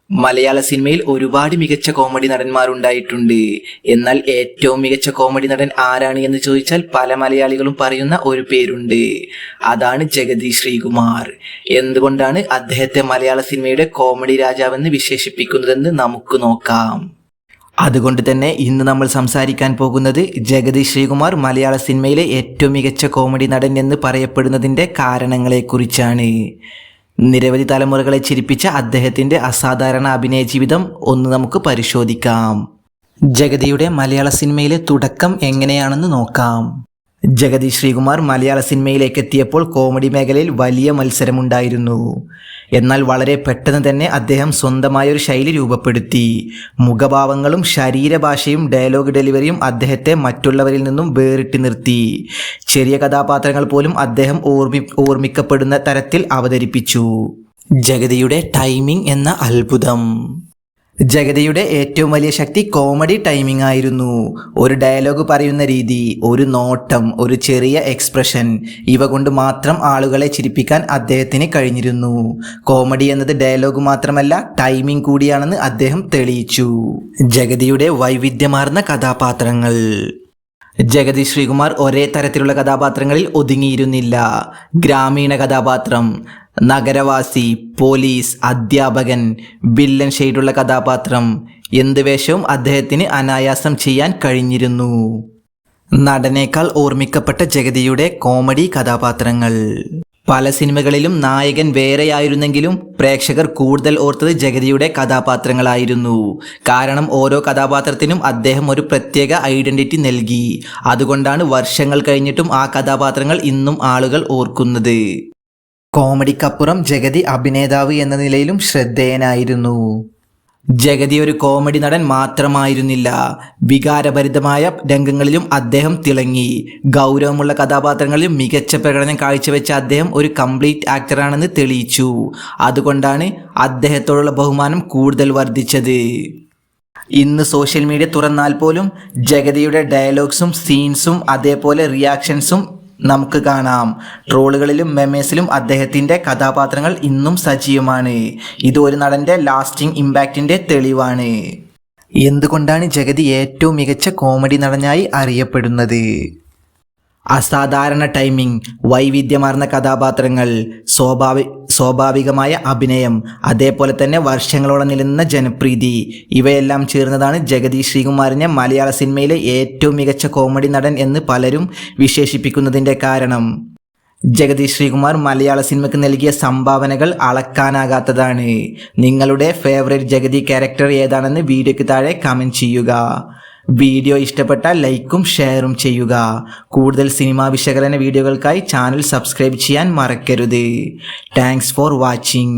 മലയാള സിനിമയിൽ ഒരുപാട് മികച്ച കോമഡി നടന്മാരുണ്ടായിട്ടുണ്ട്. എന്നാൽ ഏറ്റവും മികച്ച കോമഡി നടൻ ആരാണ് എന്ന് ചോദിച്ചാൽ പല മലയാളികളും പറയുന്ന ഒരു പേരുണ്ട്. അതാണ് ജഗതി ശ്രീകുമാർ. എന്തുകൊണ്ടാണ് അദ്ദേഹത്തെ മലയാള സിനിമയുടെ കോമഡി രാജാവെന്ന് വിശേഷിപ്പിക്കുന്നതെന്ന് നമുക്ക് നോക്കാം. അതുകൊണ്ട് തന്നെ ഇന്ന് നമ്മൾ സംസാരിക്കാൻ പോകുന്നത് ജഗതി ശ്രീകുമാർ മലയാള സിനിമയിലെ ഏറ്റവും മികച്ച കോമഡി നടൻ എന്ന് പറയപ്പെടുന്നതിൻ്റെ കാരണങ്ങളെക്കുറിച്ചാണ്. നിരവധി തലമുറകളെ ചിരിപ്പിച്ച അദ്ദേഹത്തിൻ്റെ അസാധാരണ അഭിനയ ജീവിതം ഒന്ന് നമുക്ക് പരിശോധിക്കാം. ജഗതിയുടെ മലയാള സിനിമയിലെ തുടക്കം എങ്ങനെയാണെന്ന് നോക്കാം. ജഗതി ശ്രീകുമാർ മലയാള സിനിമയിലേക്ക് എത്തിയപ്പോൾ കോമഡി മേഖലയിൽ വലിയ മത്സരമുണ്ടായിരുന്നു. എന്നാൽ വളരെ പെട്ടെന്ന് തന്നെ അദ്ദേഹം സ്വന്തമായൊരു ശൈലി രൂപപ്പെടുത്തി. മുഖഭാവങ്ങളും ശരീരഭാഷയും ഡയലോഗ് ഡെലിവറിയും അദ്ദേഹത്തെ മറ്റുള്ളവരിൽ നിന്നും വേറിട്ട് നിർത്തി. ചെറിയ കഥാപാത്രങ്ങൾ പോലും അദ്ദേഹം ഓർമ്മിക്കപ്പെടുന്ന തരത്തിൽ അവതരിപ്പിച്ചു. ജഗതിയുടെ ടൈമിംഗ് എന്ന അത്ഭുതം. ജഗതിയുടെ ഏറ്റവും വലിയ ശക്തി കോമഡി ടൈമിംഗ് ആയിരുന്നു. ഒരു ഡയലോഗ് പറയുന്ന രീതി, ഒരു നോട്ടം, ഒരു ചെറിയ എക്സ്പ്രഷൻ, ഇവ കൊണ്ട് മാത്രം ആളുകളെ ചിരിപ്പിക്കാൻ അദ്ദേഹത്തിന് കഴിഞ്ഞിരുന്നു. കോമഡി എന്നത് ഡയലോഗ് മാത്രമല്ല, ടൈമിംഗ് കൂടിയാണെന്ന് അദ്ദേഹം തെളിയിച്ചു. ജഗതിയുടെ വൈവിധ്യമാർന്ന കഥാപാത്രങ്ങൾ. ജഗതി ശ്രീകുമാർ ഒരേ തരത്തിലുള്ള കഥാപാത്രങ്ങളിൽ ഒതുങ്ങിയിരുന്നില്ല. ഗ്രാമീണ കഥാപാത്രം, നഗരവാസി, പോലീസ്, അധ്യാപകൻ, വില്ലൻ ഷെയ്ഡുള്ള കഥാപാത്രം, എന്ത് വേഷവും അദ്ദേഹത്തിന് അനായാസം ചെയ്യാൻ കഴിഞ്ഞിരുന്നു. നടനേക്കാൾ ഓർമ്മിക്കപ്പെട്ട ജഗതിയുടെ കോമഡി കഥാപാത്രങ്ങൾ. പല സിനിമകളിലും നായകൻ വേറെയായിരുന്നെങ്കിലും പ്രേക്ഷകർ കൂടുതൽ ഓർത്തത് ജഗതിയുടെ കഥാപാത്രങ്ങളായിരുന്നു. കാരണം ഓരോ കഥാപാത്രത്തിനും അദ്ദേഹം ഒരു പ്രത്യേക ഐഡന്റിറ്റി നൽകി. അതുകൊണ്ടാണ് വർഷങ്ങൾ കഴിഞ്ഞിട്ടും ആ കഥാപാത്രങ്ങൾ ഇന്നും ആളുകൾ ഓർക്കുന്നത്. കോമഡിക്കപ്പുറം ജഗതി അഭിനേതാവ് എന്ന നിലയിലും ശ്രദ്ധേയനായിരുന്നു. ജഗതി ഒരു കോമഡി നടൻ മാത്രമായിരുന്നില്ല, വികാരഭരിതമായ രംഗങ്ങളിലും അദ്ദേഹം തിളങ്ങി. ഗൗരവമുള്ള കഥാപാത്രങ്ങളിലും മികച്ച പ്രകടനം കാഴ്ചവെച്ച അദ്ദേഹം ഒരു കംപ്ലീറ്റ് ആക്ടറാണെന്ന് തെളിയിച്ചു. അതുകൊണ്ടാണ് അദ്ദേഹത്തോടുള്ള ബഹുമാനം കൂടുതൽ വർദ്ധിച്ചത്. ഇന്ന് സോഷ്യൽ മീഡിയ തുറന്നാൽ പോലും ജഗതിയുടെ ഡയലോഗ്സും സീൻസും അതേപോലെ റിയാക്ഷൻസും നമുക്ക് കാണാം. ട്രോളുകളിലും മെമേസിലും അദ്ദേഹത്തിൻ്റെ കഥാപാത്രങ്ങൾ ഇന്നും സജീവമാണ്. ഇത് ഒരു നടൻ്റെ ലാസ്റ്റിംഗ് ഇമ്പാക്റ്റിൻ്റെ തെളിവാണ്. എന്തുകൊണ്ടാണ് ജഗതി ഏറ്റവും മികച്ച കോമഡി നടനായി അറിയപ്പെടുന്നത്? അസാധാരണ ടൈമിംഗ്, വൈവിധ്യമാർന്ന കഥാപാത്രങ്ങൾ, സ്വാഭാവികമായ അഭിനയം, അതേപോലെ തന്നെ വർഷങ്ങളോളം നിലനിന്ന ജനപ്രീതി, ഇവയെല്ലാം ചേർന്നതാണ് ജഗതി ശ്രീകുമാറിനെ മലയാള സിനിമയിലെ ഏറ്റവും മികച്ച കോമഡി നടൻ എന്ന് പലരും വിശേഷിപ്പിക്കുന്നതിൻ്റെ കാരണം. ജഗതി ശ്രീകുമാർ മലയാള സിനിമയ്ക്ക് നൽകിയ സംഭാവനകൾ അളക്കാനാകാത്തതാണ്. നിങ്ങളുടെ ഫേവറേറ്റ് ജഗതി ക്യാരക്ടർ ഏതാണെന്ന് വീഡിയോയ്ക്ക് താഴെ കമൻറ്റ് ചെയ്യുക. വീഡിയോ ഇഷ്ടപ്പെട്ടാൽ ലൈക്കും ഷെയറും ചെയ്യുക. കൂടുതൽ സിനിമാ വിശകലന വീഡിയോകൾക്കായി ചാനൽ സബ്സ്ക്രൈബ് ചെയ്യാൻ മറക്കരുത്. Thanks for watching.